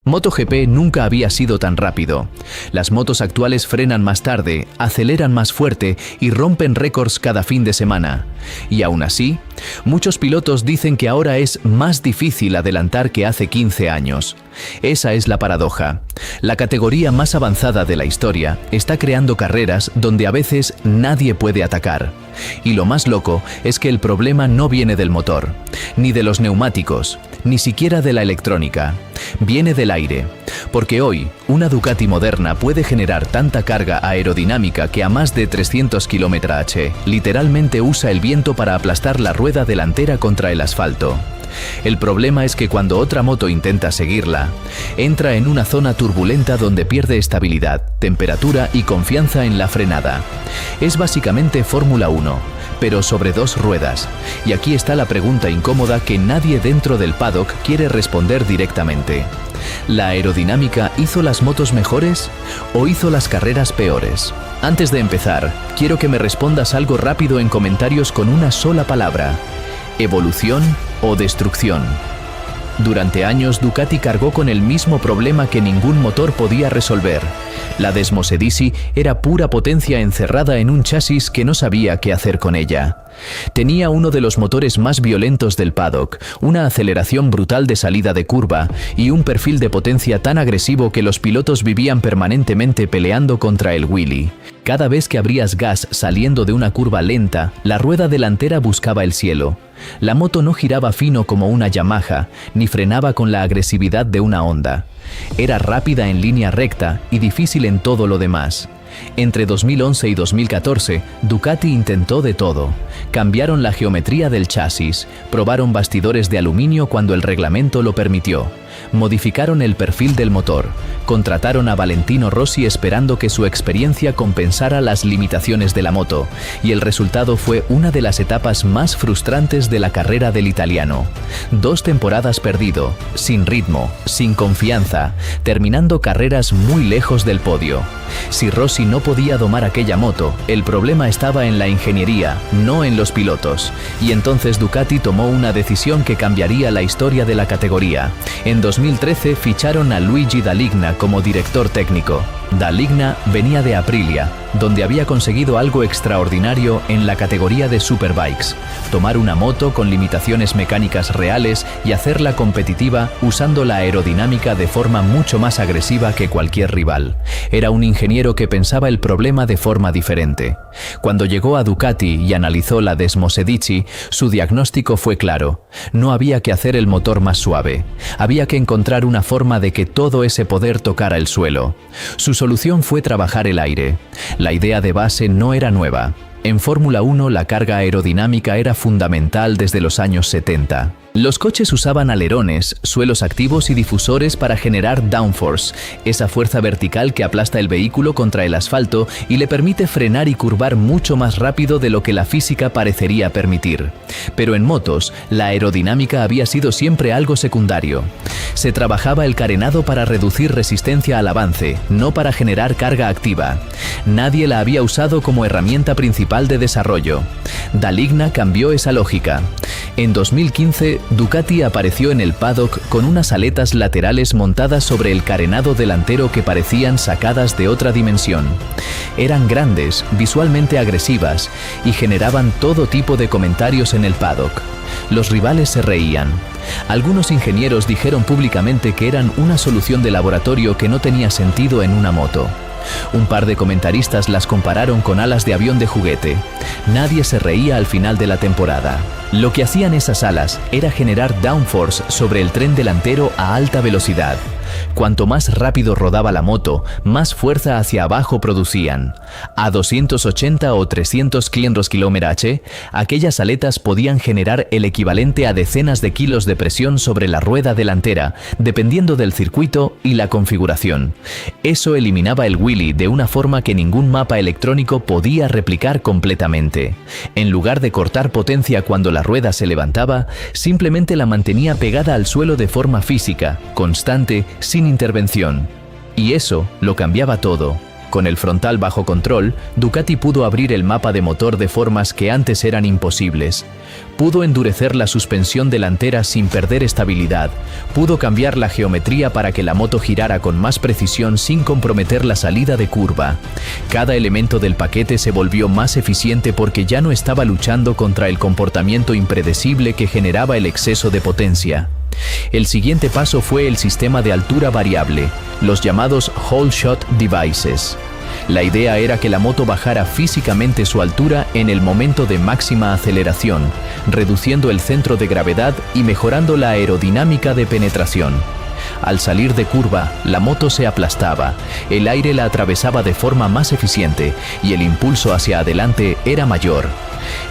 MotoGP nunca había sido tan rápido. Las motos actuales frenan más tarde, aceleran más fuerte y rompen récords cada fin de semana. Y aún así, muchos pilotos dicen que ahora es más difícil adelantar que hace 15 años. Esa es la paradoja. La categoría más avanzada de la historia está creando carreras donde a veces nadie puede atacar. Y lo más loco es que el problema no viene del motor, ni de los neumáticos, ni siquiera de la electrónica. Viene del aire, porque hoy una Ducati moderna puede generar tanta carga aerodinámica que a más de 300 km/h literalmente usa el viento para aplastar la rueda delantera contra el asfalto. El problema es que cuando otra moto intenta seguirla, entra en una zona turbulenta donde pierde estabilidad, temperatura y confianza en la frenada. Es básicamente Fórmula 1, pero sobre dos ruedas. Y aquí está la pregunta incómoda que nadie dentro del paddock quiere responder directamente. ¿La aerodinámica hizo las motos mejores o hizo las carreras peores? Antes de empezar, quiero que me respondas algo rápido en comentarios con una sola palabra: ¿evolución o destrucción? Durante años Ducati cargó con el mismo problema que ningún motor podía resolver. La Desmosedici era pura potencia encerrada en un chasis que no sabía qué hacer con ella. Tenía uno de los motores más violentos del paddock, una aceleración brutal de salida de curva y un perfil de potencia tan agresivo que los pilotos vivían permanentemente peleando contra el wheelie. Cada vez que abrías gas saliendo de una curva lenta, la rueda delantera buscaba el cielo. La moto no giraba fino como una Yamaha, ni frenaba con la agresividad de una Honda. Era rápida en línea recta y difícil en todo lo demás. Entre 2011 y 2014, Ducati intentó de todo. Cambiaron la geometría del chasis, probaron bastidores de aluminio cuando el reglamento lo permitió, modificaron el perfil del motor, contrataron a Valentino Rossi esperando que su experiencia compensara las limitaciones de la moto, y el resultado fue una de las etapas más frustrantes de la carrera del italiano. 2 temporadas perdido, sin ritmo, sin confianza, terminando carreras muy lejos del podio. Si Rossi no podía domar aquella moto, el problema estaba en la ingeniería, no en los pilotos. Y entonces Ducati tomó una decisión que cambiaría la historia de la categoría. En 2013 ficharon a Luigi Daligna como director técnico. Daligna venía de Aprilia, donde había conseguido algo extraordinario en la categoría de Superbikes: tomar una moto con limitaciones mecánicas reales y hacerla competitiva usando la aerodinámica de forma mucho más agresiva que cualquier rival. Era un ingeniero que pensaba el problema de forma diferente. Cuando llegó a Ducati y analizó la Desmosedici, su diagnóstico fue claro: no había que hacer el motor más suave, había que encontrar una forma de que todo ese poder tocara el suelo. Su solución fue trabajar el aire. La idea de base no era nueva. En Fórmula 1 la carga aerodinámica era fundamental desde los años 70. Los coches usaban alerones, suelos activos y difusores para generar downforce, esa fuerza vertical que aplasta el vehículo contra el asfalto y le permite frenar y curvar mucho más rápido de lo que la física parecería permitir. Pero en motos, la aerodinámica había sido siempre algo secundario. Se trabajaba el carenado para reducir resistencia al avance, no para generar carga activa. Nadie la había usado como herramienta principal de desarrollo. Daligna cambió esa lógica. En 2015, Ducati apareció en el paddock con unas aletas laterales montadas sobre el carenado delantero que parecían sacadas de otra dimensión. Eran grandes, visualmente agresivas y generaban todo tipo de comentarios en el paddock. Los rivales se reían. Algunos ingenieros dijeron públicamente que eran una solución de laboratorio que no tenía sentido en una moto. Un par de comentaristas las compararon con alas de avión de juguete. Nadie se reía al final de la temporada. Lo que hacían esas alas era generar downforce sobre el tren delantero a alta velocidad. Cuanto más rápido rodaba la moto, más fuerza hacia abajo producían. A 280 o 300 km/h, aquellas aletas podían generar el equivalente a decenas de kilos de presión sobre la rueda delantera, dependiendo del circuito y la configuración. Eso eliminaba el wheelie de una forma que ningún mapa electrónico podía replicar completamente. En lugar de cortar potencia cuando la rueda se levantaba, simplemente la mantenía pegada al suelo de forma física, constante, sin intervención. Y eso lo cambiaba todo. Con el frontal bajo control, Ducati pudo abrir el mapa de motor de formas que antes eran imposibles. Pudo endurecer la suspensión delantera sin perder estabilidad. Pudo cambiar la geometría para que la moto girara con más precisión sin comprometer la salida de curva. Cada elemento del paquete se volvió más eficiente porque ya no estaba luchando contra el comportamiento impredecible que generaba el exceso de potencia. El siguiente paso fue el sistema de altura variable, los llamados Whole Shot Devices. La idea era que la moto bajara físicamente su altura en el momento de máxima aceleración, reduciendo el centro de gravedad y mejorando la aerodinámica de penetración. Al salir de curva, la moto se aplastaba, el aire la atravesaba de forma más eficiente y el impulso hacia adelante era mayor.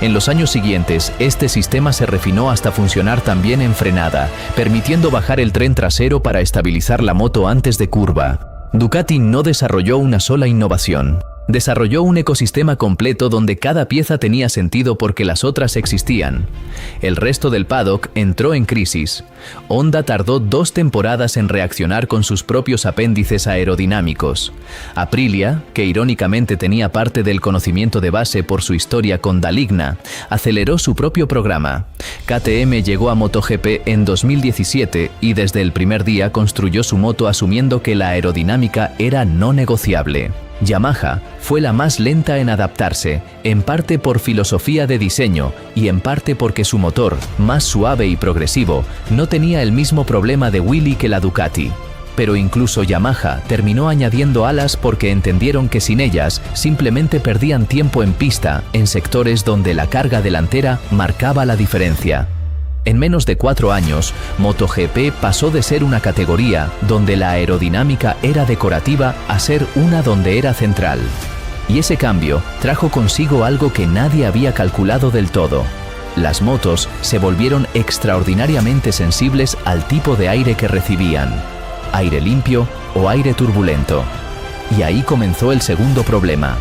En los años siguientes, este sistema se refinó hasta funcionar también en frenada, permitiendo bajar el tren trasero para estabilizar la moto antes de curva. Ducati no desarrolló una sola innovación. Desarrolló un ecosistema completo donde cada pieza tenía sentido porque las otras existían. El resto del paddock entró en crisis. Honda tardó 2 temporadas en reaccionar con sus propios apéndices aerodinámicos. Aprilia, que irónicamente tenía parte del conocimiento de base por su historia con Daligna, aceleró su propio programa. KTM llegó a MotoGP en 2017 y desde el primer día construyó su moto asumiendo que la aerodinámica era no negociable. Yamaha fue la más lenta en adaptarse, en parte por filosofía de diseño y en parte porque su motor, más suave y progresivo, no tenía el mismo problema de wheelie que la Ducati. Pero incluso Yamaha terminó añadiendo alas porque entendieron que sin ellas simplemente perdían tiempo en pista en sectores donde la carga delantera marcaba la diferencia. En menos de 4 años, MotoGP pasó de ser una categoría donde la aerodinámica era decorativa a ser una donde era central. Y ese cambio trajo consigo algo que nadie había calculado del todo. Las motos se volvieron extraordinariamente sensibles al tipo de aire que recibían, aire limpio o aire turbulento. Y ahí comenzó el segundo problema.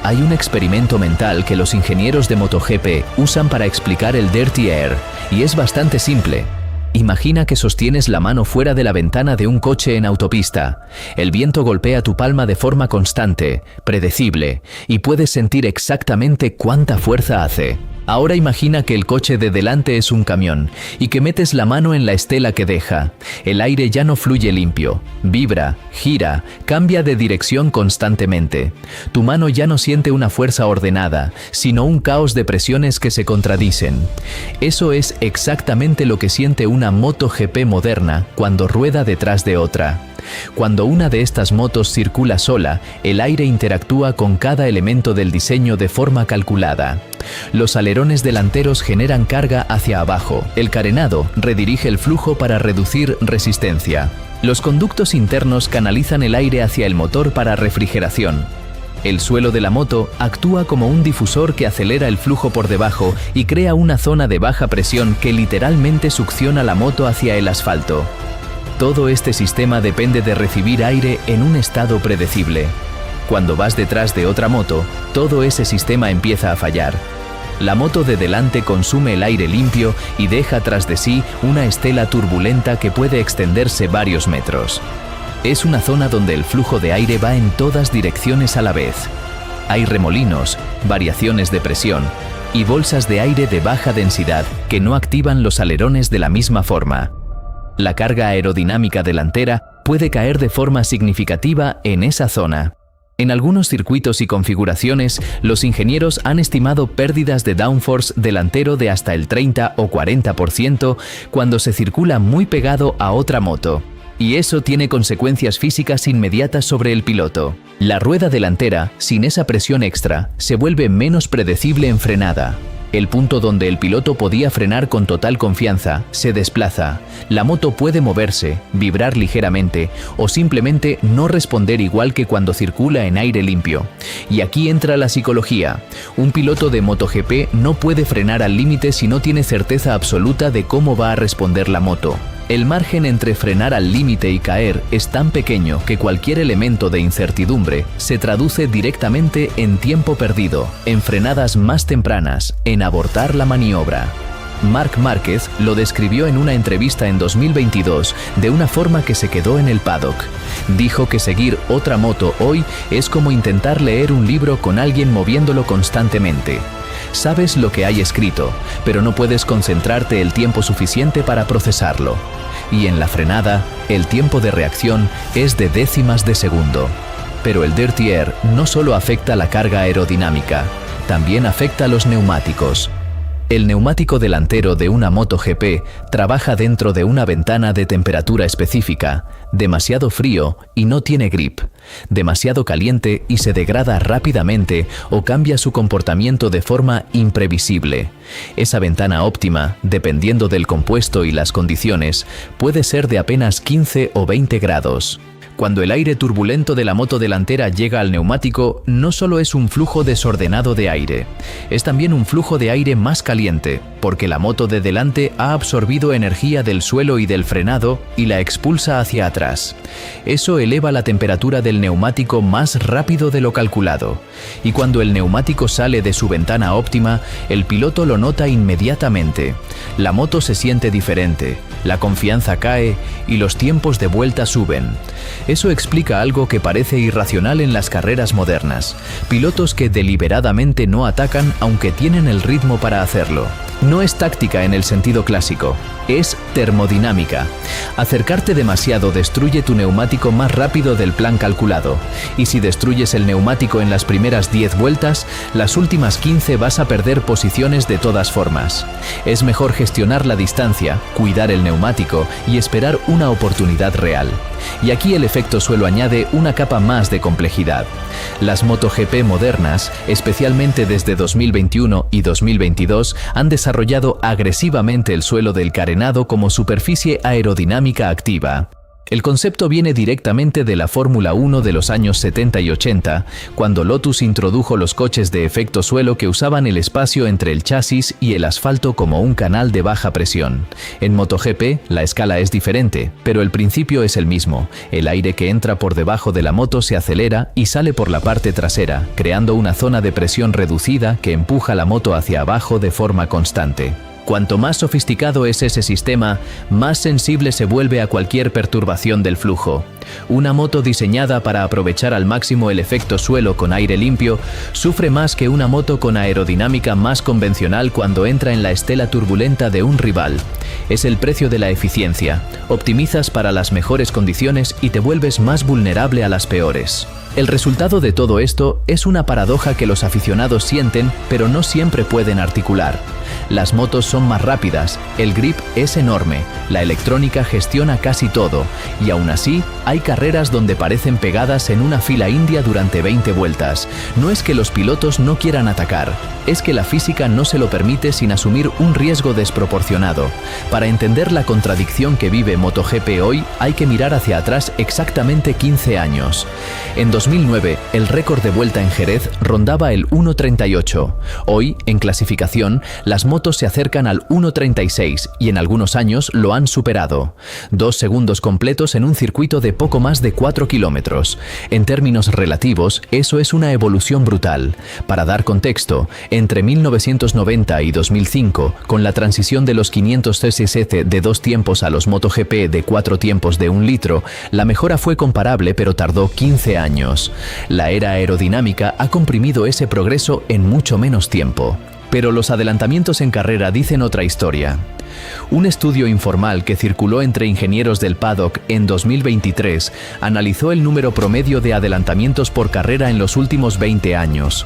Hay un experimento mental que los ingenieros de MotoGP usan para explicar el dirty air, y es bastante simple. Imagina que sostienes la mano fuera de la ventana de un coche en autopista. El viento golpea tu palma de forma constante, predecible, y puedes sentir exactamente cuánta fuerza hace. Ahora imagina que el coche de delante es un camión y que metes la mano en la estela que deja. El aire ya no fluye limpio, vibra, gira, cambia de dirección constantemente. Tu mano ya no siente una fuerza ordenada, sino un caos de presiones que se contradicen. Eso es exactamente lo que siente una MotoGP moderna cuando rueda detrás de otra. Cuando una de estas motos circula sola, el aire interactúa con cada elemento del diseño de forma calculada. Los alerones delanteros generan carga hacia abajo. El carenado redirige el flujo para reducir resistencia. Los conductos internos canalizan el aire hacia el motor para refrigeración. El suelo de la moto actúa como un difusor que acelera el flujo por debajo y crea una zona de baja presión que literalmente succiona la moto hacia el asfalto. Todo este sistema depende de recibir aire en un estado predecible. Cuando vas detrás de otra moto, todo ese sistema empieza a fallar. La moto de delante consume el aire limpio y deja tras de sí una estela turbulenta que puede extenderse varios metros. Es una zona donde el flujo de aire va en todas direcciones a la vez. Hay remolinos, variaciones de presión y bolsas de aire de baja densidad que no activan los alerones de la misma forma. La carga aerodinámica delantera puede caer de forma significativa en esa zona. En algunos circuitos y configuraciones, los ingenieros han estimado pérdidas de downforce delantero de hasta el 30 o 40% cuando se circula muy pegado a otra moto. Y eso tiene consecuencias físicas inmediatas sobre el piloto. La rueda delantera, sin esa presión extra, se vuelve menos predecible en frenada. El punto donde el piloto podía frenar con total confianza se desplaza. La moto puede moverse, vibrar ligeramente o simplemente no responder igual que cuando circula en aire limpio. Y aquí entra la psicología. Un piloto de MotoGP no puede frenar al límite si no tiene certeza absoluta de cómo va a responder la moto. El margen entre frenar al límite y caer es tan pequeño que cualquier elemento de incertidumbre se traduce directamente en tiempo perdido, en frenadas más tempranas, en abortar la maniobra. Marc Márquez lo describió en una entrevista en 2022 de una forma que se quedó en el paddock. Dijo que seguir otra moto hoy es como intentar leer un libro con alguien moviéndolo constantemente. Sabes lo que hay escrito, pero no puedes concentrarte el tiempo suficiente para procesarlo. Y en la frenada, el tiempo de reacción es de décimas de segundo. Pero el Dirty Air no solo afecta la carga aerodinámica, también afecta los neumáticos. El neumático delantero de una MotoGP trabaja dentro de una ventana de temperatura específica, demasiado frío y no tiene grip, demasiado caliente y se degrada rápidamente o cambia su comportamiento de forma imprevisible. Esa ventana óptima, dependiendo del compuesto y las condiciones, puede ser de apenas 15 o 20 grados. Cuando el aire turbulento de la moto delantera llega al neumático, no solo es un flujo desordenado de aire, es también un flujo de aire más caliente, porque la moto de delante ha absorbido energía del suelo y del frenado y la expulsa hacia atrás. Eso eleva la temperatura del neumático más rápido de lo calculado, y cuando el neumático sale de su ventana óptima, el piloto lo nota inmediatamente. La moto se siente diferente, la confianza cae y los tiempos de vuelta suben. Eso explica algo que parece irracional en las carreras modernas. Pilotos que deliberadamente no atacan aunque tienen el ritmo para hacerlo. No es táctica en el sentido clásico, es termodinámica. Acercarte demasiado destruye tu neumático más rápido del plan calculado. Y si destruyes el neumático en las primeras 10 vueltas, las últimas 15 vas a perder posiciones de todas formas. Es mejor gestionar la distancia, cuidar el neumático y esperar una oportunidad real. Y aquí el efecto suelo añade una capa más de complejidad. Las MotoGP modernas, especialmente desde 2021 y 2022, han desarrollado agresivamente el suelo del carenado como superficie aerodinámica activa. El concepto viene directamente de la Fórmula 1 de los años 70 y 80, cuando Lotus introdujo los coches de efecto suelo que usaban el espacio entre el chasis y el asfalto como un canal de baja presión. En MotoGP, la escala es diferente, pero el principio es el mismo. El aire que entra por debajo de la moto se acelera y sale por la parte trasera, creando una zona de presión reducida que empuja la moto hacia abajo de forma constante. Cuanto más sofisticado es ese sistema, más sensible se vuelve a cualquier perturbación del flujo. Una moto diseñada para aprovechar al máximo el efecto suelo con aire limpio sufre más que una moto con aerodinámica más convencional cuando entra en la estela turbulenta de un rival. Es el precio de la eficiencia. Optimizas para las mejores condiciones y te vuelves más vulnerable a las peores. El resultado de todo esto es una paradoja que los aficionados sienten, pero no siempre pueden articular. Las motos son más rápidas, el grip es enorme, la electrónica gestiona casi todo, y aún así hay carreras donde parecen pegadas en una fila india durante 20 vueltas. No es que los pilotos no quieran atacar, es que la física no se lo permite sin asumir un riesgo desproporcionado. Para entender la contradicción que vive MotoGP hoy, hay que mirar hacia atrás exactamente 15 años. En 2009, el récord de vuelta en Jerez rondaba el 1.38. Hoy, en clasificación, las motos se acercan al 1.36 y en algunos años lo han superado. 2 segundos completos en un circuito de poco más de 4 kilómetros. En términos relativos, eso es una evolución brutal. Para dar contexto, entre 1990 y 2005, con la transición de los 500 cc de 2 tiempos a los MotoGP de 4 tiempos de 1 litro, la mejora fue comparable pero tardó 15 años. La era aerodinámica ha comprimido ese progreso en mucho menos tiempo. Pero los adelantamientos en carrera dicen otra historia. Un estudio informal que circuló entre ingenieros del paddock en 2023 analizó el número promedio de adelantamientos por carrera en los últimos 20 años.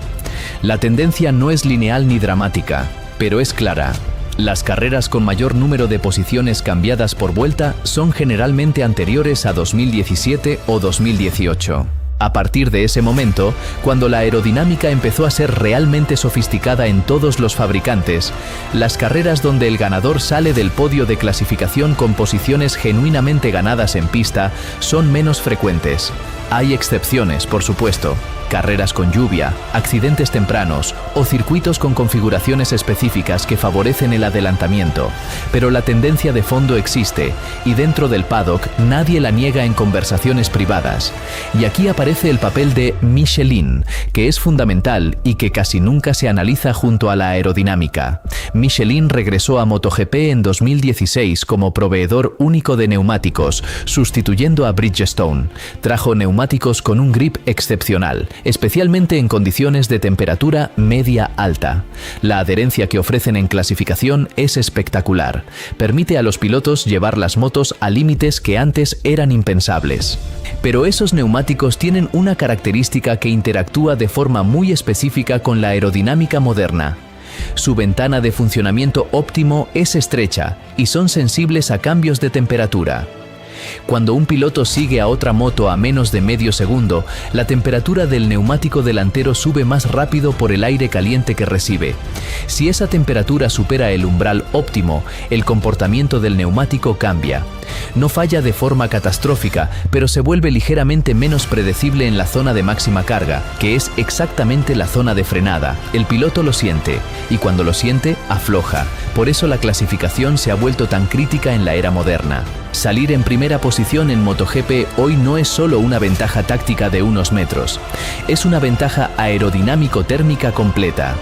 La tendencia no es lineal ni dramática, pero es clara. Las carreras con mayor número de posiciones cambiadas por vuelta son generalmente anteriores a 2017 o 2018. A partir de ese momento, cuando la aerodinámica empezó a ser realmente sofisticada en todos los fabricantes, las carreras donde el ganador sale del podio de clasificación con posiciones genuinamente ganadas en pista son menos frecuentes. Hay excepciones, por supuesto. Carreras con lluvia, accidentes tempranos o circuitos con configuraciones específicas que favorecen el adelantamiento. Pero la tendencia de fondo existe y dentro del paddock nadie la niega en conversaciones privadas. Y aquí aparece el papel de Michelin, que es fundamental y que casi nunca se analiza junto a la aerodinámica. Michelin regresó a MotoGP en 2016 como proveedor único de neumáticos, sustituyendo a Bridgestone. Trajo neumáticos con un grip excepcional, especialmente en condiciones de temperatura media-alta. La adherencia que ofrecen en clasificación es espectacular. Permite a los pilotos llevar las motos a límites que antes eran impensables. Pero esos neumáticos tienen una característica que interactúa de forma muy específica con la aerodinámica moderna. Su ventana de funcionamiento óptimo es estrecha y son sensibles a cambios de temperatura. Cuando un piloto sigue a otra moto a menos de medio segundo, la temperatura del neumático delantero sube más rápido por el aire caliente que recibe. Si esa temperatura supera el umbral óptimo, el comportamiento del neumático cambia. No falla de forma catastrófica, pero se vuelve ligeramente menos predecible en la zona de máxima carga, que es exactamente la zona de frenada. El piloto lo siente, y cuando lo siente, afloja. Por eso la clasificación se ha vuelto tan crítica en la era moderna. Salir en primera posición en MotoGP hoy no es solo una ventaja táctica de unos metros, es una ventaja aerodinámico-térmica completa.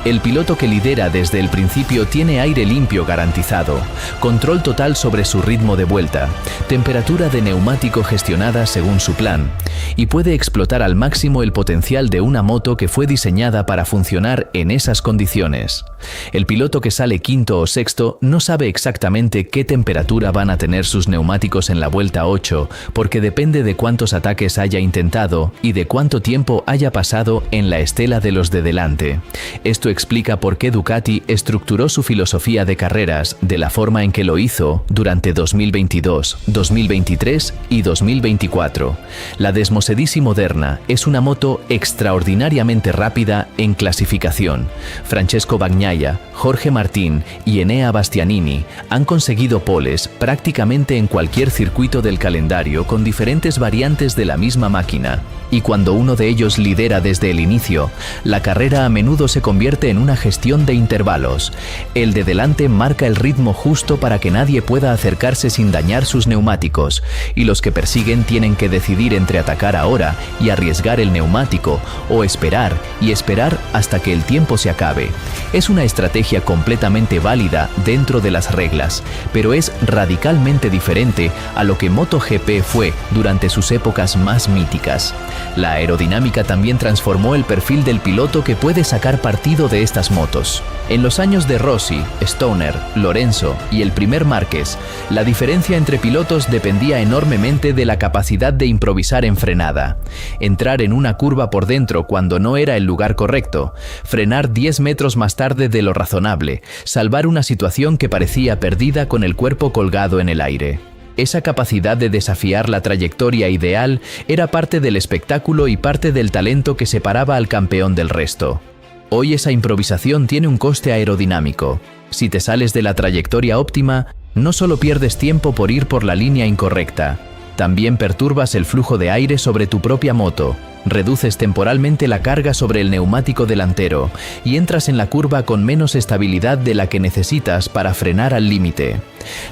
El piloto que lidera desde el principio tiene aire limpio garantizado, control total sobre su ritmo de vuelta, temperatura de neumático gestionada según su plan, y puede explotar al máximo el potencial de una moto que fue diseñada para funcionar en esas condiciones. El piloto que sale quinto o sexto no sabe exactamente qué temperatura van a tener sus neumáticos en la vuelta 8, porque depende de cuántos ataques haya intentado y de cuánto tiempo haya pasado en la estela de los de delante. Esto explica por qué Ducati estructuró su filosofía de carreras de la forma en que lo hizo durante 2022, 2023 y 2024. La Desmosedici Moderna es una moto extraordinariamente rápida en clasificación. Francesco Bagnaia, Jorge Martín y Enea Bastianini han conseguido poles prácticamente en cualquier circuito del calendario con diferentes variantes de la misma máquina. Y cuando uno de ellos lidera desde el inicio, la carrera a menudo se convierte en una gestión de intervalos. El de delante marca el ritmo justo para que nadie pueda acercarse sin dañar sus neumáticos, y los que persiguen tienen que decidir entre atacar ahora y arriesgar el neumático, o esperar y esperar hasta que el tiempo se acabe. Es una estrategia completamente válida dentro de las reglas, pero es radicalmente diferente a lo que MotoGP fue durante sus épocas más míticas. La aerodinámica también transformó el perfil del piloto que puede sacar partido de estas motos. En los años de Rossi, Stoner, Lorenzo y el primer Márquez, la diferencia entre pilotos dependía enormemente de la capacidad de improvisar en frenada. Entrar en una curva por dentro cuando no era el lugar correcto, frenar 10 metros más tarde de lo razonable, salvar una situación que parecía perdida con el cuerpo colgado en el aire. Esa capacidad de desafiar la trayectoria ideal era parte del espectáculo y parte del talento que separaba al campeón del resto. Hoy esa improvisación tiene un coste aerodinámico. Si te sales de la trayectoria óptima, no solo pierdes tiempo por ir por la línea incorrecta, también perturbas el flujo de aire sobre tu propia moto, reduces temporalmente la carga sobre el neumático delantero y entras en la curva con menos estabilidad de la que necesitas para frenar al límite.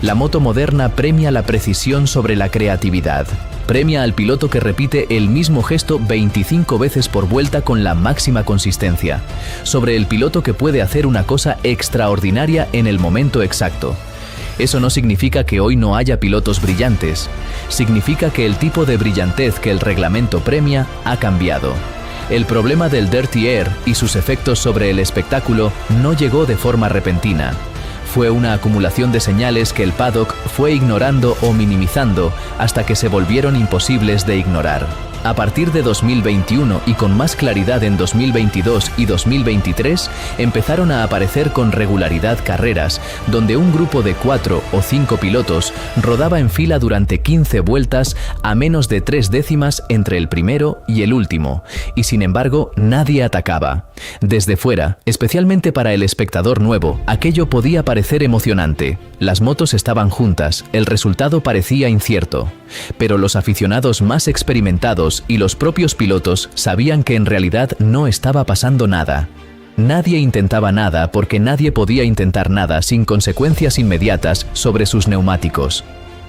La moto moderna premia la precisión sobre la creatividad. Premia al piloto que repite el mismo gesto 25 veces por vuelta con la máxima consistencia, sobre el piloto que puede hacer una cosa extraordinaria en el momento exacto. Eso no significa que hoy no haya pilotos brillantes. Significa que el tipo de brillantez que el reglamento premia ha cambiado. El problema del Dirty Air y sus efectos sobre el espectáculo no llegó de forma repentina. Fue una acumulación de señales que el paddock fue ignorando o minimizando hasta que se volvieron imposibles de ignorar. A partir de 2021 y con más claridad en 2022 y 2023, empezaron a aparecer con regularidad carreras donde un grupo de 4 o 5 pilotos rodaba en fila durante 15 vueltas a menos de 3 décimas entre el primero y el último, y sin embargo nadie atacaba. Desde fuera, especialmente para el espectador nuevo, aquello podía parecer emocionante. Las motos estaban juntas, el resultado parecía incierto. Pero los aficionados más experimentados y los propios pilotos sabían que en realidad no estaba pasando nada. Nadie intentaba nada porque nadie podía intentar nada sin consecuencias inmediatas sobre sus neumáticos.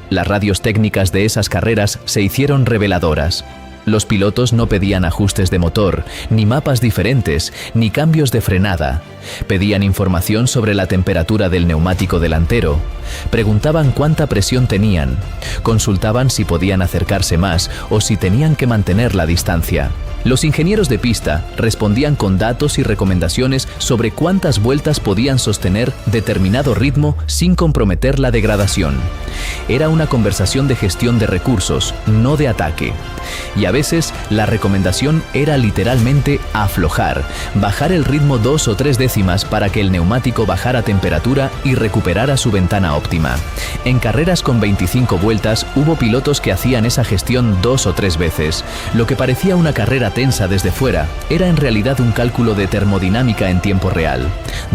Las radios técnicas de esas carreras se hicieron reveladoras. Los pilotos no pedían ajustes de motor, ni mapas diferentes, ni cambios de frenada. Pedían información sobre la temperatura del neumático delantero. Preguntaban cuánta presión tenían. Consultaban si podían acercarse más o si tenían que mantener la distancia. Los ingenieros de pista respondían con datos y recomendaciones sobre cuántas vueltas podían sostener determinado ritmo sin comprometer la degradación. Era una conversación de gestión de recursos, no de ataque. Y a veces la recomendación era literalmente aflojar, bajar el ritmo 2 o 3 décimas para que el neumático bajara temperatura y recuperara su ventana óptima. En carreras con 25 vueltas hubo pilotos que hacían esa gestión 2 o 3 veces. Lo que parecía una carrera tensa desde fuera era en realidad un cálculo de termodinámica en tiempo real.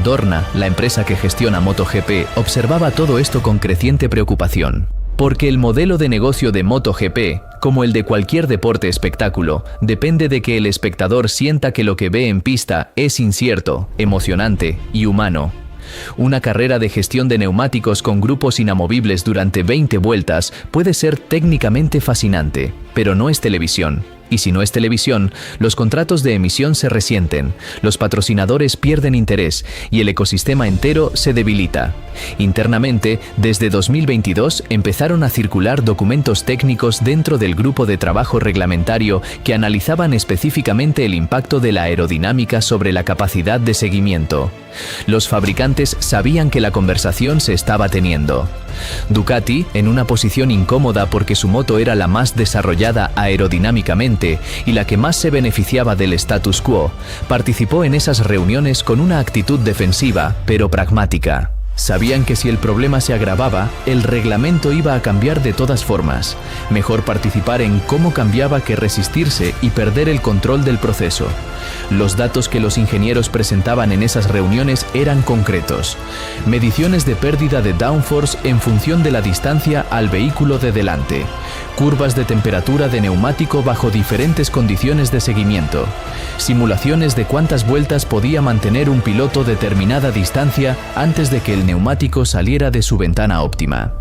Dorna, la empresa que gestiona MotoGP, observaba todo esto con creciente preocupación. Porque el modelo de negocio de MotoGP, como el de cualquier deporte espectáculo, depende de que el espectador sienta que lo que ve en pista es incierto, emocionante y humano. Una carrera de gestión de neumáticos con grupos inamovibles durante 20 vueltas puede ser técnicamente fascinante, pero no es televisión. Y si no es televisión, los contratos de emisión se resienten, los patrocinadores pierden interés y el ecosistema entero se debilita. Internamente, desde 2022 empezaron a circular documentos técnicos dentro del grupo de trabajo reglamentario que analizaban específicamente el impacto de la aerodinámica sobre la capacidad de seguimiento. Los fabricantes sabían que la conversación se estaba teniendo. Ducati, en una posición incómoda porque su moto era la más desarrollada aerodinámicamente y la que más se beneficiaba del status quo, participó en esas reuniones con una actitud defensiva, pero pragmática. Sabían que si el problema se agravaba, el reglamento iba a cambiar de todas formas. Mejor participar en cómo cambiaba que resistirse y perder el control del proceso. Los datos que los ingenieros presentaban en esas reuniones eran concretos. Mediciones de pérdida de downforce en función de la distancia al vehículo de delante. Curvas de temperatura de neumático bajo diferentes condiciones de seguimiento. Simulaciones de cuántas vueltas podía mantener un piloto determinada distancia antes de que el neumático saliera de su ventana óptima.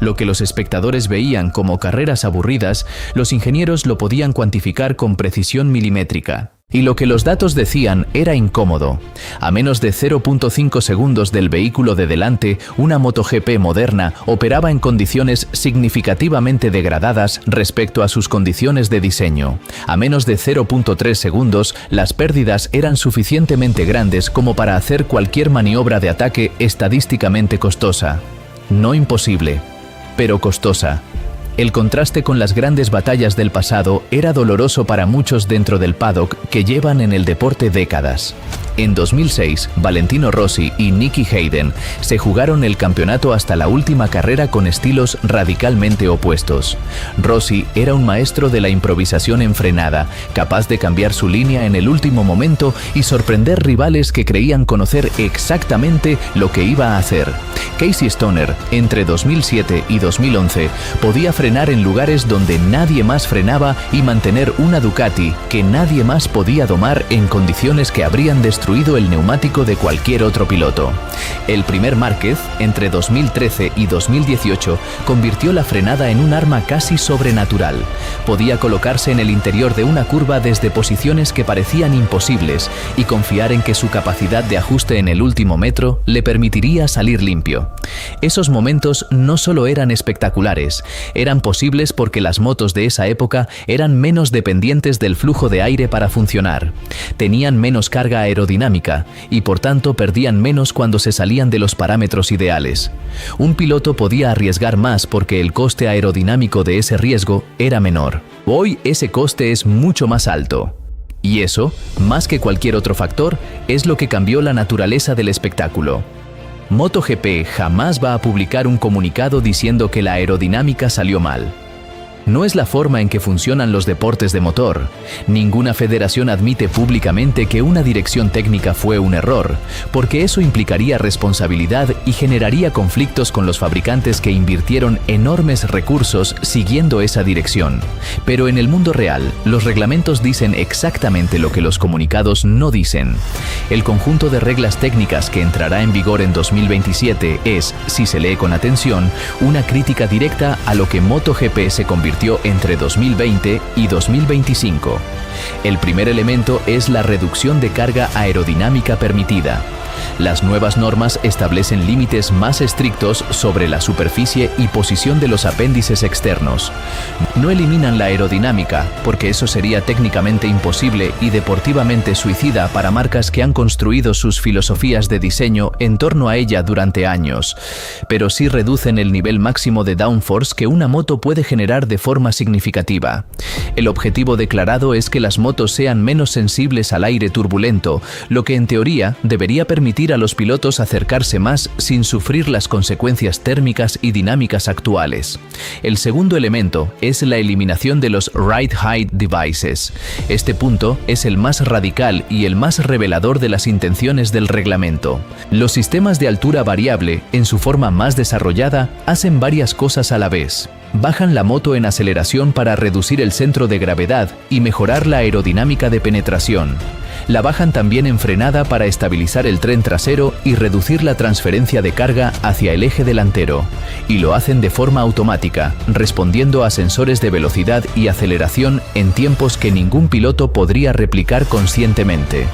Lo que los espectadores veían como carreras aburridas, los ingenieros lo podían cuantificar con precisión milimétrica. Y lo que los datos decían era incómodo. A menos de 0.5 segundos del vehículo de delante, una MotoGP moderna operaba en condiciones significativamente degradadas respecto a sus condiciones de diseño. A menos de 0.3 segundos, las pérdidas eran suficientemente grandes como para hacer cualquier maniobra de ataque estadísticamente costosa. No imposible, pero costosa. El contraste con las grandes batallas del pasado era doloroso para muchos dentro del paddock que llevan en el deporte décadas. En 2006, Valentino Rossi y Nicky Hayden se jugaron el campeonato hasta la última carrera con estilos radicalmente opuestos. Rossi era un maestro de la improvisación en frenada, capaz de cambiar su línea en el último momento y sorprender rivales que creían conocer exactamente lo que iba a hacer. Casey Stoner, entre 2007 y 2011, podía frenar en lugares donde nadie más frenaba y mantener una Ducati que nadie más podía domar en condiciones que habrían destruido el neumático de cualquier otro piloto. El primer Márquez, entre 2013 y 2018, convirtió la frenada en un arma casi sobrenatural. Podía colocarse en el interior de una curva desde posiciones que parecían imposibles y confiar en que su capacidad de ajuste en el último metro le permitiría salir limpio. Esos momentos no solo eran espectaculares, eran posibles porque las motos de esa época eran menos dependientes del flujo de aire para funcionar. Tenían menos carga aerodinámica y por tanto perdían menos cuando se salían de los parámetros ideales. Un piloto podía arriesgar más porque el coste aerodinámico de ese riesgo era menor. Hoy ese coste es mucho más alto. Y eso, más que cualquier otro factor, es lo que cambió la naturaleza del espectáculo. MotoGP jamás va a publicar un comunicado diciendo que la aerodinámica salió mal. No es la forma en que funcionan los deportes de motor. Ninguna federación admite públicamente que una dirección técnica fue un error, porque eso implicaría responsabilidad y generaría conflictos con los fabricantes que invirtieron enormes recursos siguiendo esa dirección. Pero en el mundo real, los reglamentos dicen exactamente lo que los comunicados no dicen. El conjunto de reglas técnicas que entrará en vigor en 2027 es, si se lee con atención, una crítica directa a lo que MotoGP se convirtió entre 2020 y 2025. El primer elemento es la reducción de carga aerodinámica permitida. Las nuevas normas establecen límites más estrictos sobre la superficie y posición de los apéndices externos. No eliminan la aerodinámica, porque eso sería técnicamente imposible y deportivamente suicida para marcas que han construido sus filosofías de diseño en torno a ella durante años, pero sí reducen el nivel máximo de downforce que una moto puede generar de forma significativa. El objetivo declarado es que las motos sean menos sensibles al aire turbulento, lo que en teoría debería permitir a los pilotos acercarse más sin sufrir las consecuencias térmicas y dinámicas actuales. El segundo elemento es la eliminación de los Ride Height Devices. Este punto es el más radical y el más revelador de las intenciones del reglamento. Los sistemas de altura variable, en su forma más desarrollada, hacen varias cosas a la vez. Bajan la moto en aceleración para reducir el centro de gravedad y mejorar la aerodinámica de penetración. La bajan también en frenada para estabilizar el tren trasero y reducir la transferencia de carga hacia el eje delantero. Y lo hacen de forma automática, respondiendo a sensores de velocidad y aceleración en tiempos que ningún piloto podría replicar conscientemente.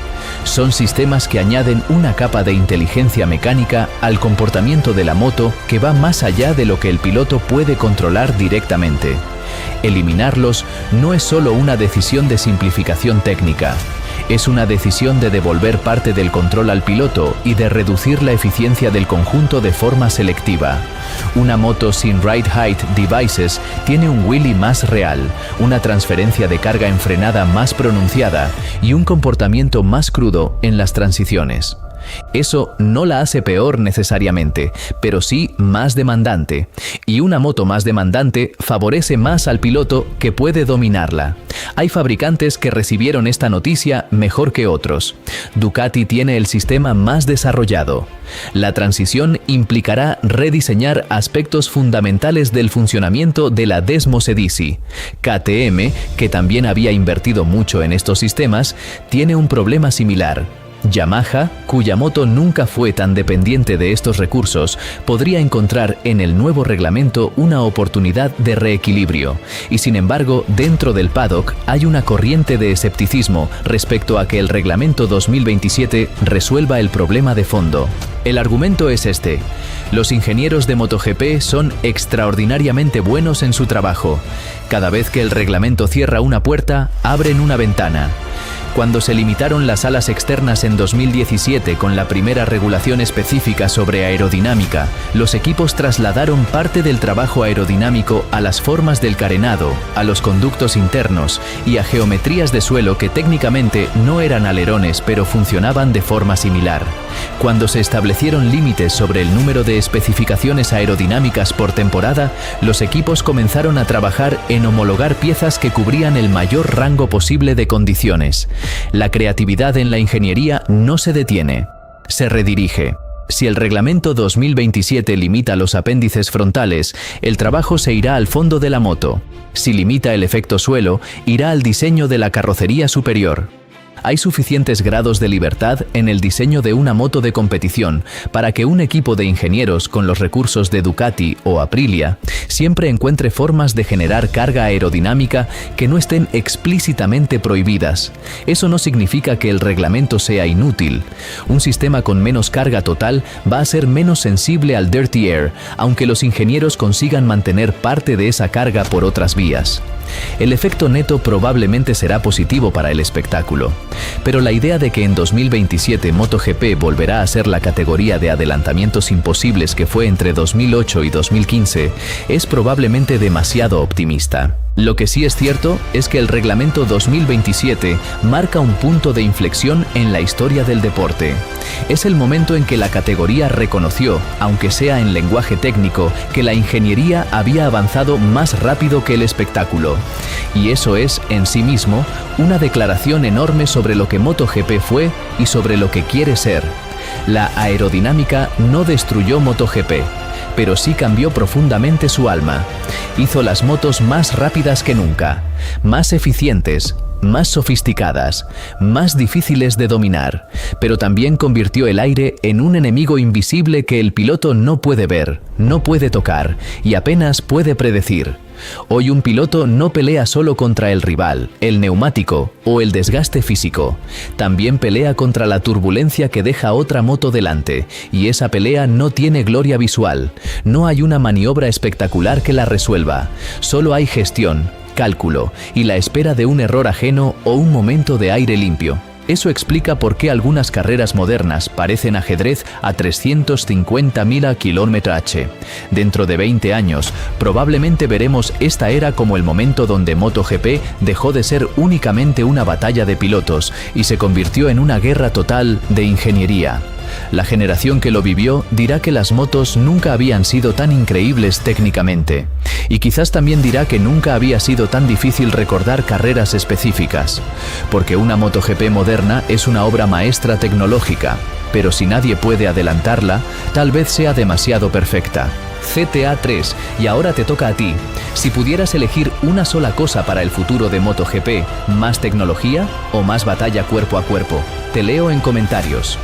Son sistemas que añaden una capa de inteligencia mecánica al comportamiento de la moto que va más allá de lo que el piloto puede controlar directamente. Eliminarlos no es solo una decisión de simplificación técnica. Es una decisión de devolver parte del control al piloto y de reducir la eficiencia del conjunto de forma selectiva. Una moto sin Ride Height Devices tiene un wheelie más real, una transferencia de carga en frenada más pronunciada y un comportamiento más crudo en las transiciones. Eso no la hace peor necesariamente, pero sí más demandante. Y una moto más demandante favorece más al piloto que puede dominarla. Hay fabricantes que recibieron esta noticia mejor que otros. Ducati tiene el sistema más desarrollado. La transición implicará rediseñar aspectos fundamentales del funcionamiento de la Desmosedici. KTM, que también había invertido mucho en estos sistemas, tiene un problema similar. Yamaha, cuya moto nunca fue tan dependiente de estos recursos, podría encontrar en el nuevo reglamento una oportunidad de reequilibrio. Y sin embargo, dentro del paddock hay una corriente de escepticismo respecto a que el reglamento 2027 resuelva el problema de fondo. El argumento es este: los ingenieros de MotoGP son extraordinariamente buenos en su trabajo. Cada vez que el reglamento cierra una puerta, abren una ventana. Cuando se limitaron las alas externas en 2017 con la primera regulación específica sobre aerodinámica, los equipos trasladaron parte del trabajo aerodinámico a las formas del carenado, a los conductos internos y a geometrías de suelo que técnicamente no eran alerones pero funcionaban de forma similar. Cuando se establecieron límites sobre el número de especificaciones aerodinámicas por temporada, los equipos comenzaron a trabajar en homologar piezas que cubrían el mayor rango posible de condiciones. La creatividad en la ingeniería no se detiene, se redirige. Si el reglamento 2027 limita los apéndices frontales, el trabajo se irá al fondo de la moto. Si limita el efecto suelo, irá al diseño de la carrocería superior. Hay suficientes grados de libertad en el diseño de una moto de competición para que un equipo de ingenieros con los recursos de Ducati o Aprilia siempre encuentre formas de generar carga aerodinámica que no estén explícitamente prohibidas. Eso no significa que el reglamento sea inútil. Un sistema con menos carga total va a ser menos sensible al dirty air, aunque los ingenieros consigan mantener parte de esa carga por otras vías. El efecto neto probablemente será positivo para el espectáculo, pero la idea de que en 2027 MotoGP volverá a ser la categoría de adelantamientos imposibles que fue entre 2008 y 2015 es probablemente demasiado optimista. Lo que sí es cierto es que el reglamento 2027 marca un punto de inflexión en la historia del deporte. Es el momento en que la categoría reconoció, aunque sea en lenguaje técnico, que la ingeniería había avanzado más rápido que el espectáculo. Y eso es, en sí mismo, una declaración enorme sobre lo que MotoGP fue y sobre lo que quiere ser. La aerodinámica no destruyó MotoGP, pero sí cambió profundamente su alma. Hizo las motos más rápidas que nunca, más eficientes, más sofisticadas, más difíciles de dominar, pero también convirtió el aire en un enemigo invisible que el piloto no puede ver, no puede tocar y apenas puede predecir. Hoy un piloto no pelea solo contra el rival, el neumático o el desgaste físico. También pelea contra la turbulencia que deja otra moto delante, y esa pelea no tiene gloria visual. No hay una maniobra espectacular que la resuelva. Solo hay gestión, cálculo y la espera de un error ajeno o un momento de aire limpio. Eso explica por qué algunas carreras modernas parecen ajedrez a 350.000 km/h. Dentro de 20 años, probablemente veremos esta era como el momento donde MotoGP dejó de ser únicamente una batalla de pilotos y se convirtió en una guerra total de ingeniería. La generación que lo vivió dirá que las motos nunca habían sido tan increíbles técnicamente. Y quizás también dirá que nunca había sido tan difícil recordar carreras específicas. Porque una MotoGP moderna es una obra maestra tecnológica, pero si nadie puede adelantarla, tal vez sea demasiado perfecta. GTA 3, y ahora te toca a ti. Si pudieras elegir una sola cosa para el futuro de MotoGP, ¿más tecnología o más batalla cuerpo a cuerpo? Te leo en comentarios.